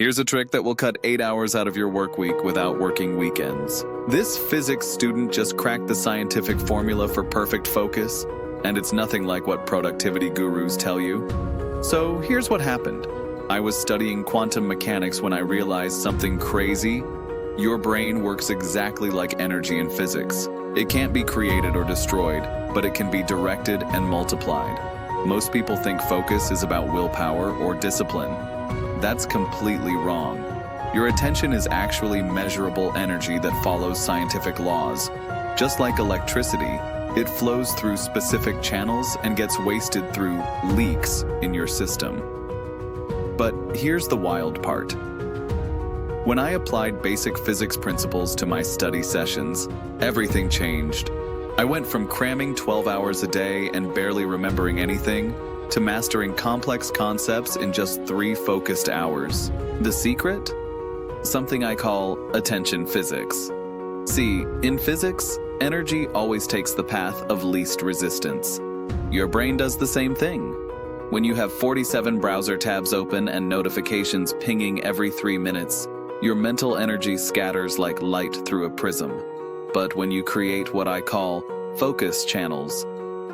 Here's a trick that will cut 8 hours out of your work week without working weekends. This physics student just cracked the scientific formula for perfect focus, and it's nothing like what productivity gurus tell you. So here's what happened. I was studying quantum mechanics when I realized something crazy. Your brain works exactly like energy in physics. It can't be created or destroyed, but it can be directed and multiplied. Most people think focus is about willpower or discipline. That's completely wrong. Your attention is actually measurable energy that follows scientific laws. Just like electricity, it flows through specific channels and gets wasted through leaks in your system. But here's the wild part. When I applied basic physics principles to my study sessions, everything changed. I went from cramming 12 hours a day and barely remembering anything to mastering complex concepts in just 3 focused hours. The secret? Something I call attention physics. See, in physics, energy always takes the path of least resistance. Your brain does the same thing. When you have 47 browser tabs open and notifications pinging every 3 minutes, your mental energy scatters like light through a prism. But when you create what I call focus channels,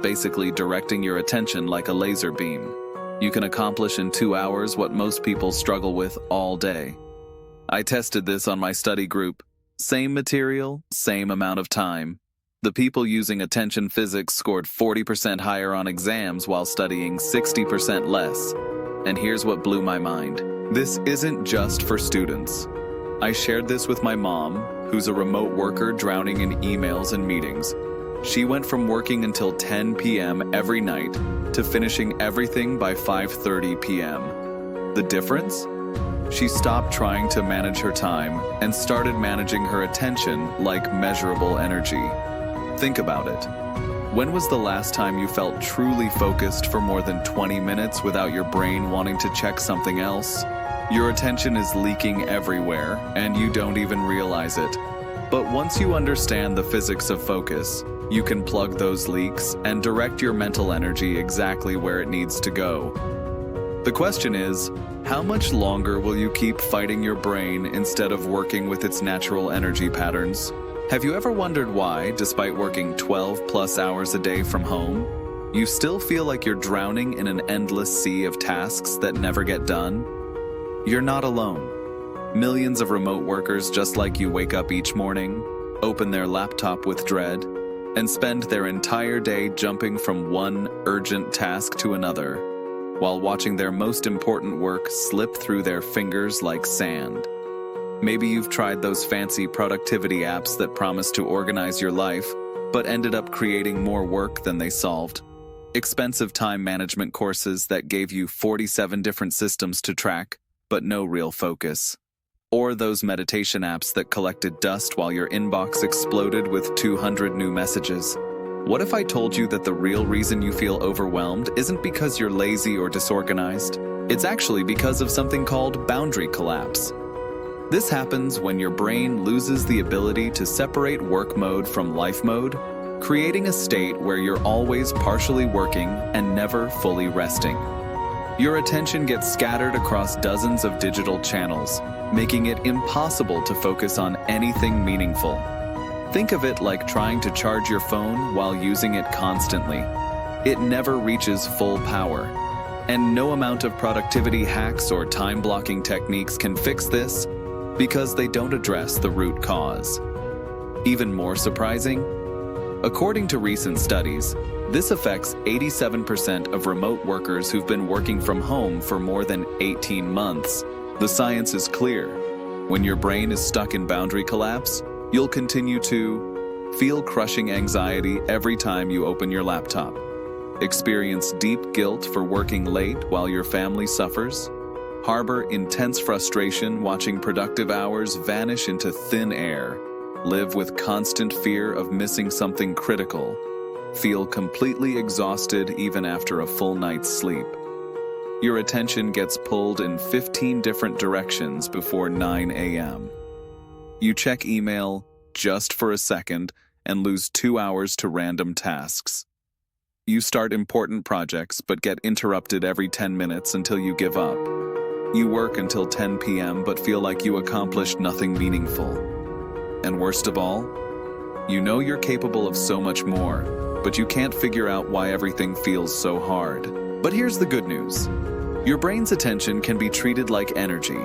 basically directing your attention like a laser beam, you can accomplish in 2 hours what most people struggle with all day. I tested this on my study group. Same material, same amount of time. The people using attention physics scored 40% higher on exams while studying 60% less. And here's what blew my mind. This isn't just for students. I shared this with my mom, who's a remote worker drowning in emails and meetings. She went from working until 10 p.m. every night to finishing everything by 5:30 p.m. The difference? She stopped trying to manage her time and started managing her attention like measurable energy. Think about it. When was the last time you felt truly focused for more than 20 minutes without your brain wanting to check something else? Your attention is leaking everywhere, and you don't even realize it. But once you understand the physics of focus, you can plug those leaks and direct your mental energy exactly where it needs to go. The question is, how much longer will you keep fighting your brain instead of working with its natural energy patterns? Have you ever wondered why, despite working 12+ hours a day from home, you still feel like you're drowning in an endless sea of tasks that never get done? You're not alone. Millions of remote workers just like you wake up each morning, open their laptop with dread, and spend their entire day jumping from one urgent task to another, while watching their most important work slip through their fingers like sand. Maybe you've tried those fancy productivity apps that promise to organize your life, but ended up creating more work than they solved. Expensive time management courses that gave you 47 different systems to track, but no real focus. Or those meditation apps that collected dust while your inbox exploded with 200 new messages. What if I told you that the real reason you feel overwhelmed isn't because you're lazy or disorganized? It's actually because of something called boundary collapse. This happens when your brain loses the ability to separate work mode from life mode, creating a state where you're always partially working and never fully resting. Your attention gets scattered across dozens of digital channels, making it impossible to focus on anything meaningful. Think of it like trying to charge your phone while using it constantly. It never reaches full power. And no amount of productivity hacks or time-blocking techniques can fix this because they don't address the root cause. Even more surprising, according to recent studies, this affects 87% of remote workers who've been working from home for more than 18 months. The science is clear. When your brain is stuck in boundary collapse, you'll continue to feel crushing anxiety every time you open your laptop, experience deep guilt for working late while your family suffers, harbor intense frustration watching productive hours vanish into thin air, live with constant fear of missing something critical, feel completely exhausted even after a full night's sleep. Your attention gets pulled in 15 different directions before 9 a.m. You check email just for a second and lose 2 hours to random tasks. You start important projects but get interrupted every 10 minutes until you give up. you work until 10 p.m. but feel like you accomplished nothing meaningful. And worst of all, you know you're capable of so much more, but you can't figure out why everything feels so hard. But here's the good news. Your brain's attention can be treated like energy,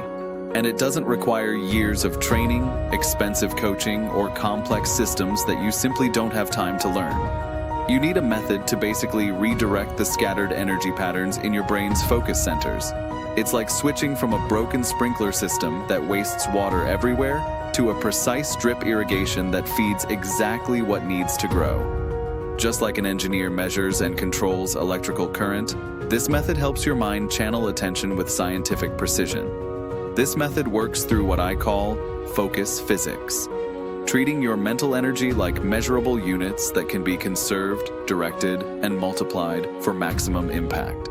and it doesn't require years of training, expensive coaching, or complex systems that you simply don't have time to learn. You need a method to basically redirect the scattered energy patterns in your brain's focus centers. It's like switching from a broken sprinkler system that wastes water everywhere to a precise drip irrigation that feeds exactly what needs to grow. Just like an engineer measures and controls electrical current, this method helps your mind channel attention with scientific precision. This method works through what I call focus physics, treating your mental energy like measurable units that can be conserved, directed, and multiplied for maximum impact.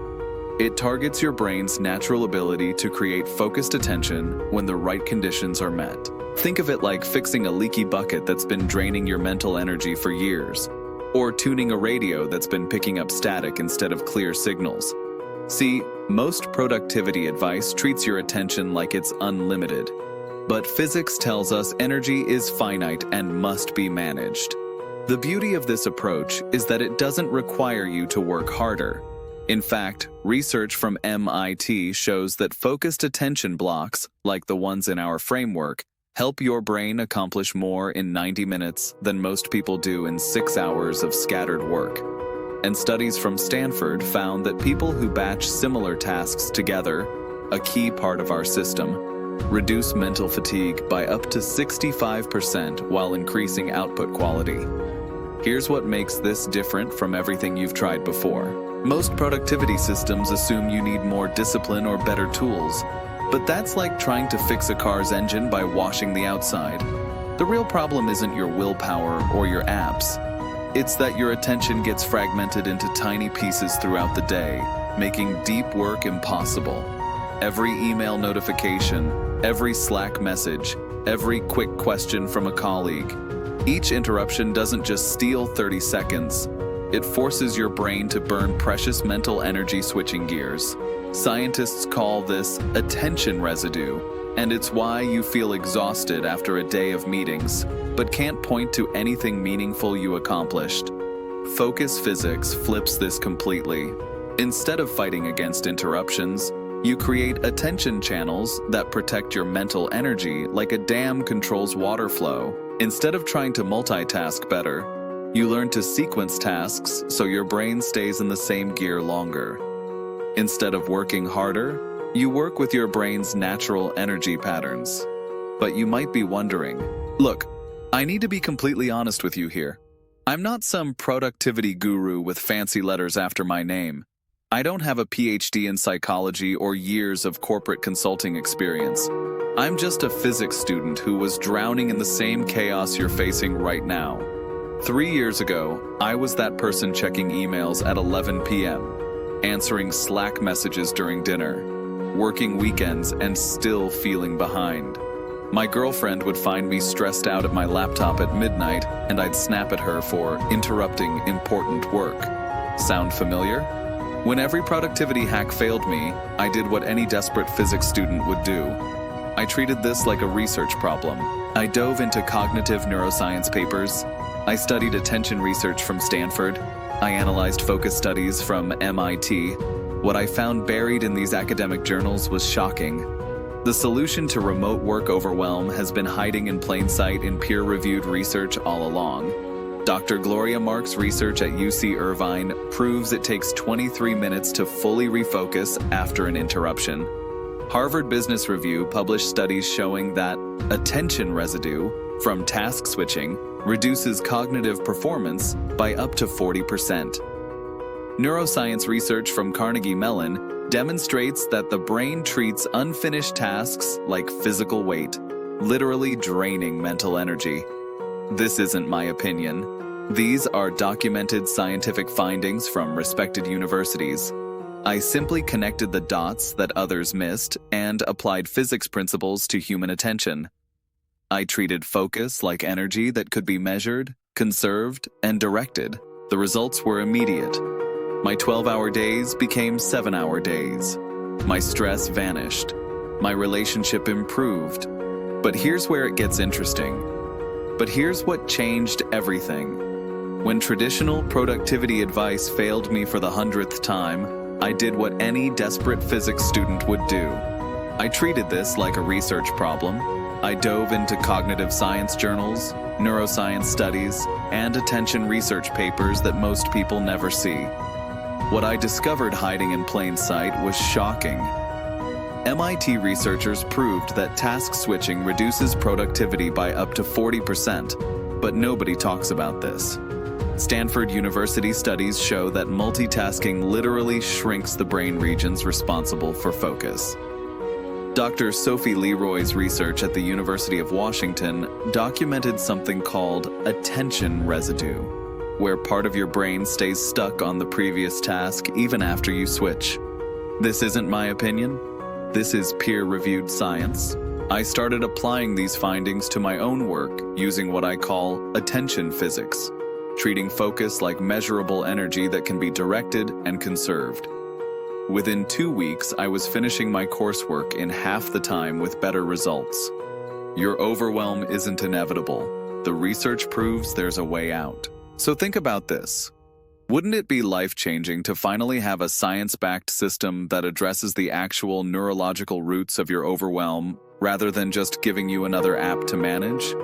It targets your brain's natural ability to create focused attention when the right conditions are met. Think of it like fixing a leaky bucket that's been draining your mental energy for years, or tuning a radio that's been picking up static instead of clear signals. See, most productivity advice treats your attention like it's unlimited, but physics tells us energy is finite and must be managed. The beauty of this approach is that it doesn't require you to work harder. In fact, research from MIT shows that focused attention blocks, like the ones in our framework, help your brain accomplish more in 90 minutes than most people do in 6 hours of scattered work. And studies from Stanford found that people who batch similar tasks together, a key part of our system, reduce mental fatigue by up to 65% while increasing output quality. Here's what makes this different from everything you've tried before. Most productivity systems assume you need more discipline or better tools, but that's like trying to fix a car's engine by washing the outside. The real problem isn't your willpower or your apps. It's that your attention gets fragmented into tiny pieces throughout the day, making deep work impossible. Every email notification, every Slack message, every quick question from a colleague. Each interruption doesn't just steal 30 seconds. It forces your brain to burn precious mental energy switching gears. Scientists call this attention residue, and it's why you feel exhausted after a day of meetings, but can't point to anything meaningful you accomplished. Focus physics flips this completely. Instead of fighting against interruptions, you create attention channels that protect your mental energy like a dam controls water flow. Instead of trying to multitask better, you learn to sequence tasks so your brain stays in the same gear longer. Instead of working harder, you work with your brain's natural energy patterns. But you might be wondering, look, I need to be completely honest with you here. I'm not some productivity guru with fancy letters after my name. I don't have a PhD in psychology or years of corporate consulting experience. I'm just a physics student who was drowning in the same chaos you're facing right now. 3 years ago, I was that person checking emails at 11 p.m., answering Slack messages during dinner, working weekends and still feeling behind. My girlfriend would find me stressed out at my laptop at midnight, and I'd snap at her for interrupting important work. Sound familiar? When every productivity hack failed me, I did what any desperate physics student would do. I treated this like a research problem. I dove into cognitive neuroscience papers. I studied attention research from Stanford. I analyzed focus studies from MIT. What I found buried in these academic journals was shocking. The solution to remote work overwhelm has been hiding in plain sight in peer-reviewed research all along. Dr. Gloria Mark's research at UC Irvine proves it takes 23 minutes to fully refocus after an interruption. Harvard Business Review published studies showing that attention residue from task switching reduces cognitive performance by up to 40%. Neuroscience research from Carnegie Mellon demonstrates that the brain treats unfinished tasks like physical weight, literally draining mental energy. This isn't my opinion. These are documented scientific findings from respected universities. I simply connected the dots that others missed and applied physics principles to human attention. I treated focus like energy that could be measured, conserved, and directed. The results were immediate. My 12-hour days became 7-hour days. My stress vanished. My relationship improved. But here's where it gets interesting. But here's what changed everything. When traditional productivity advice failed me for the 100th time, I did what any desperate physics student would do. I treated this like a research problem. I dove into cognitive science journals, neuroscience studies, and attention research papers that most people never see. What I discovered hiding in plain sight was shocking. MIT researchers proved that task switching reduces productivity by up to 40%, but nobody talks about this. Stanford University studies show that multitasking literally shrinks the brain regions responsible for focus. Dr. Sophie Leroy's research at the University of Washington documented something called attention residue, where part of your brain stays stuck on the previous task even after you switch. This isn't my opinion. This is peer-reviewed science. I started applying these findings to my own work using what I call attention physics, treating focus like measurable energy that can be directed and conserved. Within 2 weeks, I was finishing my coursework in half the time with better results. Your overwhelm isn't inevitable. The research proves there's a way out. So think about this. Wouldn't it be life-changing to finally have a science-backed system that addresses the actual neurological roots of your overwhelm rather than just giving you another app to manage?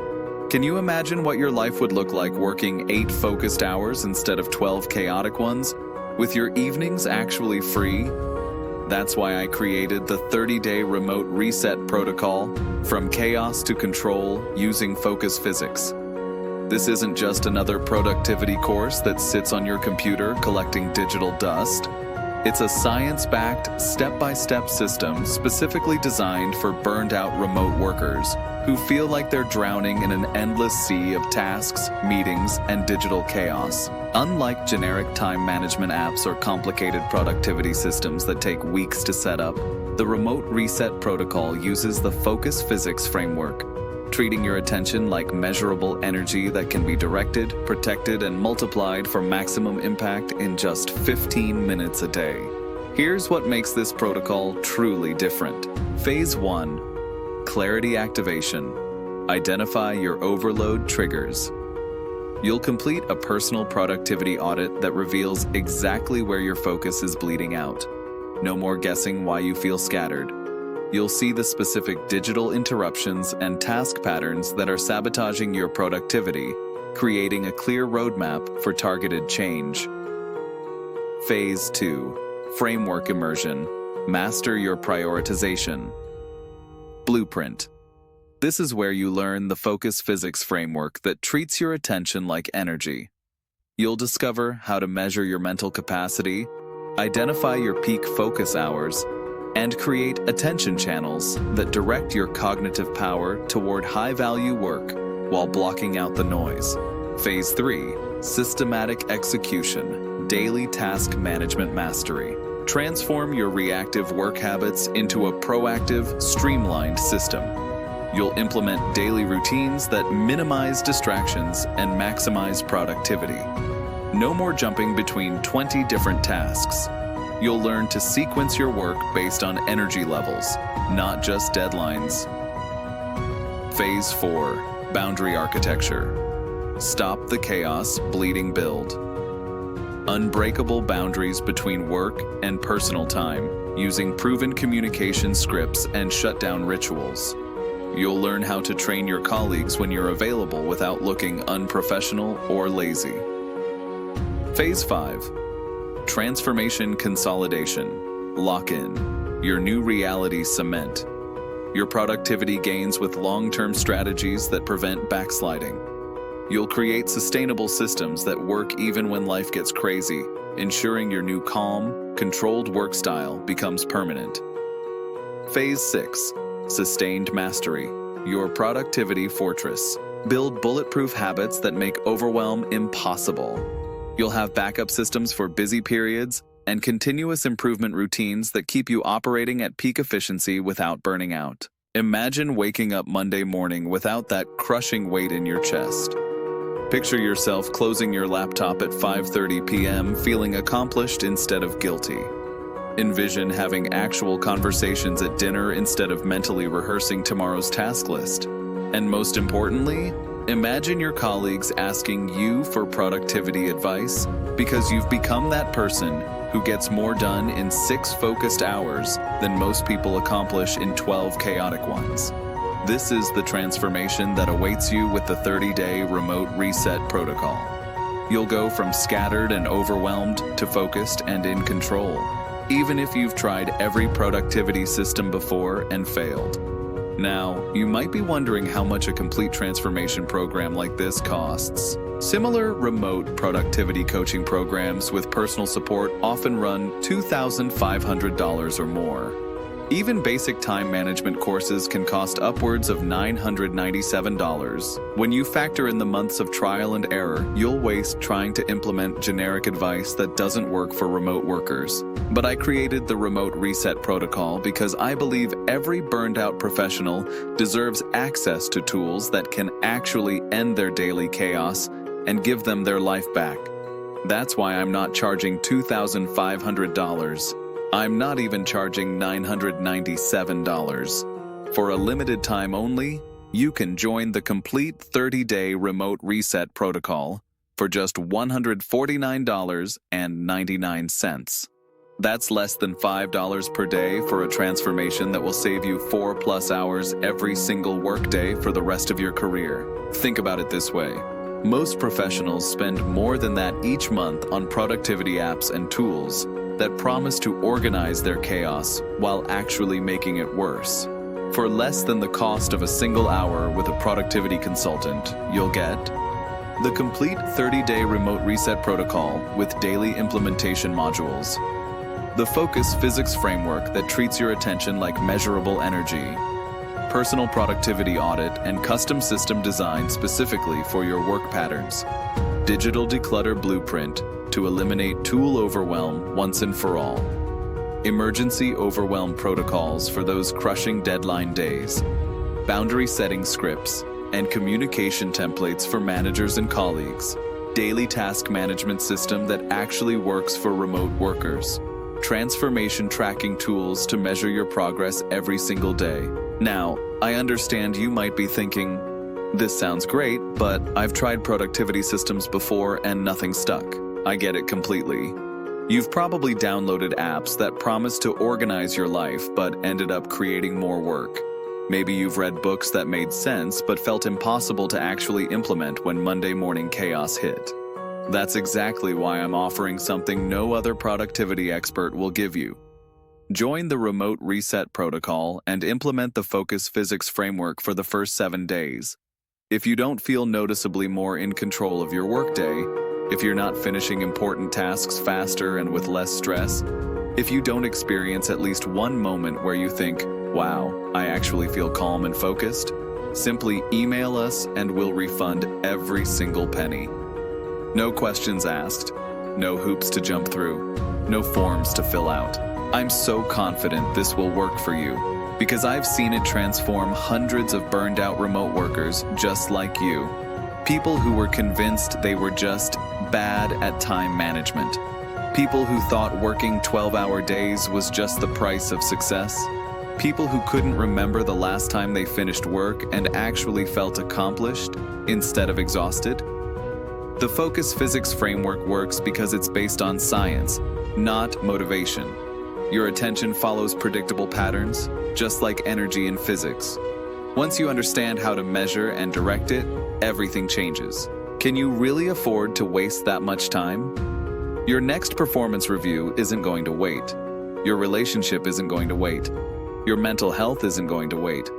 Can you imagine what your life would look like working 8 focused hours instead of 12 chaotic ones, with your evenings actually free? That's why I created the 30-day remote reset protocol, from chaos to control, using focus physics. This isn't just another productivity course that sits on your computer collecting digital dust. It's a science-backed, step-by-step system specifically designed for burned-out remote workers who feel like they're drowning in an endless sea of tasks, meetings, and digital chaos. Unlike generic time management apps or complicated productivity systems that take weeks to set up, the Remote Reset Protocol uses the Focus Physics framework, treating your attention like measurable energy that can be directed, protected, and multiplied for maximum impact in just 15 minutes a day. Here's what makes this protocol truly different. Phase 1. Clarity activation. Identify your overload triggers. You'll complete a personal productivity audit that reveals exactly where your focus is bleeding out. No more guessing why you feel scattered. You'll see the specific digital interruptions and task patterns that are sabotaging your productivity, creating a clear roadmap for targeted change. Phase 2. Framework immersion. Master your prioritization. Blueprint. This is where you learn the focus physics framework that treats your attention like energy. You'll discover how to measure your mental capacity, identify your peak focus hours, and create attention channels that direct your cognitive power toward high-value work while blocking out the noise. Phase 3. Systematic execution. Daily task management mastery. Transform your reactive work habits into a proactive, streamlined system. You'll implement daily routines that minimize distractions and maximize productivity. No more jumping between 20 different tasks. You'll learn to sequence your work based on energy levels, not just deadlines. Phase 4. Boundary architecture. Stop the chaos, bleeding build. Unbreakable boundaries between work and personal time, using proven communication scripts and shutdown rituals. You'll learn how to train your colleagues when you're available without looking unprofessional or lazy. Phase 5. Transformation consolidation. Lock in. Your new reality cement. Your productivity gains with long-term strategies that prevent backsliding. You'll create sustainable systems that work even when life gets crazy, ensuring your new calm, controlled work style becomes permanent. Phase 6. Sustained mastery. Your productivity fortress. Build bulletproof habits that make overwhelm impossible. You'll have backup systems for busy periods and continuous improvement routines that keep you operating at peak efficiency without burning out. Imagine waking up Monday morning without that crushing weight in your chest. Picture yourself closing your laptop at 5:30 p.m. feeling accomplished instead of guilty. Envision having actual conversations at dinner instead of mentally rehearsing tomorrow's task list. And most importantly, imagine your colleagues asking you for productivity advice because you've become that person who gets more done in 6 focused hours than most people accomplish in 12 chaotic ones. This is the transformation that awaits you with the 30-day remote reset protocol. You'll go from scattered and overwhelmed to focused and in control, even if you've tried every productivity system before and failed. Now, you might be wondering how much a complete transformation program like this costs. Similar remote productivity coaching programs with personal support often run $2,500 or more. Even basic time management courses can cost upwards of $997. When you factor in the months of trial and error you'll waste trying to implement generic advice that doesn't work for remote workers. But I created the Remote Reset Protocol because I believe every burned-out professional deserves access to tools that can actually end their daily chaos and give them their life back. That's why I'm not charging $2,500. I'm not even charging $997. For a limited time only, you can join the complete 30-day remote reset protocol for just $149.99. That's less than $5 per day for a transformation that will save you 4+ hours every single workday for the rest of your career. Think about it this way. Most professionals spend more than that each month on productivity apps and tools that promise to organize their chaos while actually making it worse. For less than the cost of a single hour with a productivity consultant, you'll get the complete 30-day remote reset protocol with daily implementation modules, the Focus Physics framework that treats your attention like measurable energy, personal productivity audit and custom system design specifically for your work patterns, digital declutter blueprint to eliminate tool overwhelm once and for all, emergency overwhelm protocols for those crushing deadline days, boundary setting scripts, and communication templates for managers and colleagues, daily task management system that actually works for remote workers, transformation tracking tools to measure your progress every single day. Now, I understand you might be thinking, this sounds great, but I've tried productivity systems before and nothing stuck. I get it completely. You've probably downloaded apps that promise to organize your life but ended up creating more work. Maybe you've read books that made sense but felt impossible to actually implement when Monday morning chaos hit. That's exactly why I'm offering something no other productivity expert will give you. Join the Remote Reset Protocol and implement the Focus Physics framework for the first 7 days. If you don't feel noticeably more in control of your workday, if you're not finishing important tasks faster and with less stress, if you don't experience at least one moment where you think, wow, I actually feel calm and focused, simply email us and we'll refund every single penny. No questions asked, no hoops to jump through, no forms to fill out. I'm so confident this will work for you because I've seen it transform hundreds of burned out remote workers just like you. People who were convinced they were just bad at time management. People who thought working 12-hour days was just the price of success. People who couldn't remember the last time they finished work and actually felt accomplished instead of exhausted. The Focus Physics framework works because it's based on science, not motivation. Your attention follows predictable patterns, just like energy in physics. Once you understand how to measure and direct it, everything changes. Can you really afford to waste that much time? Your next performance review isn't going to wait. Your relationship isn't going to wait. Your mental health isn't going to wait.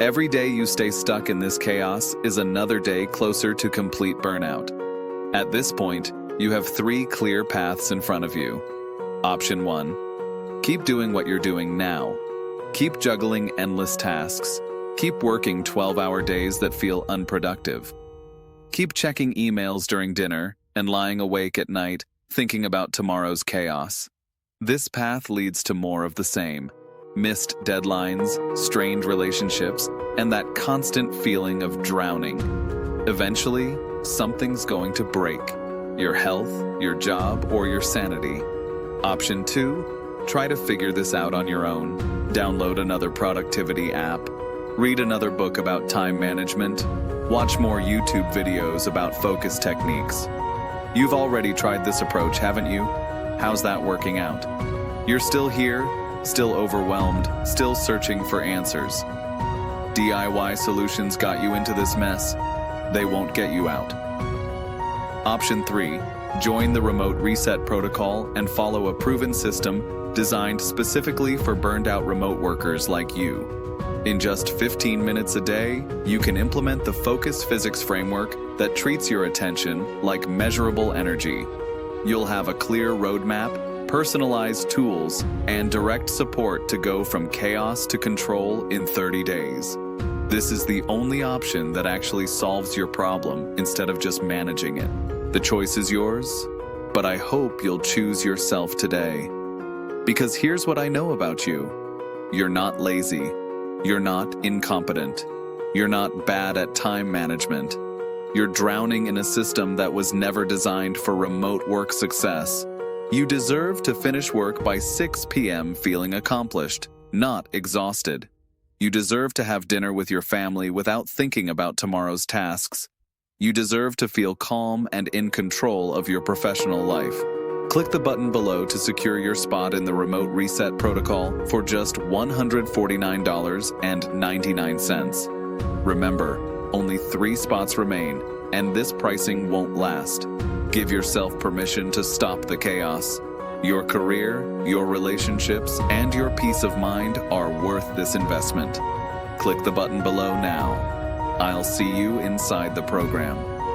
Every day you stay stuck in this chaos is another day closer to complete burnout. At this point, you have 3 clear paths in front of you. Option 1. Keep doing what you're doing now. Keep juggling endless tasks. Keep working 12-hour days that feel unproductive. Keep checking emails during dinner and lying awake at night thinking about tomorrow's chaos. This path leads to more of the same. Missed deadlines, strained relationships, and that constant feeling of drowning. Eventually, something's going to break. Your health, your job, or your sanity. Option 2. Try to figure this out on your own. Download another productivity app. Read another book about time management. Watch more YouTube videos about focus techniques. You've already tried this approach, haven't you? How's that working out? You're still here, still overwhelmed, still searching for answers. DIY solutions got you into this mess. They won't get you out. Option 3. Join the remote reset protocol and follow a proven system designed specifically for burned-out remote workers like you. In just 15 minutes a day, you can implement the Focus Physics framework that treats your attention like measurable energy. You'll have a clear roadmap, personalized tools, and direct support to go from chaos to control in 30 days. This is the only option that actually solves your problem instead of just managing it. The choice is yours, but I hope you'll choose yourself today. Because here's what I know about you. You're not lazy. You're not incompetent. You're not bad at time management. You're drowning in a system that was never designed for remote work success. You deserve to finish work by 6 p.m. feeling accomplished, not exhausted. You deserve to have dinner with your family without thinking about tomorrow's tasks. You deserve to feel calm and in control of your professional life. Click the button below to secure your spot in the remote reset protocol for just $149.99. Remember, only 3 spots remain, and this pricing won't last. Give yourself permission to stop the chaos. Your career, your relationships, and your peace of mind are worth this investment. Click the button below now. I'll see you inside the program.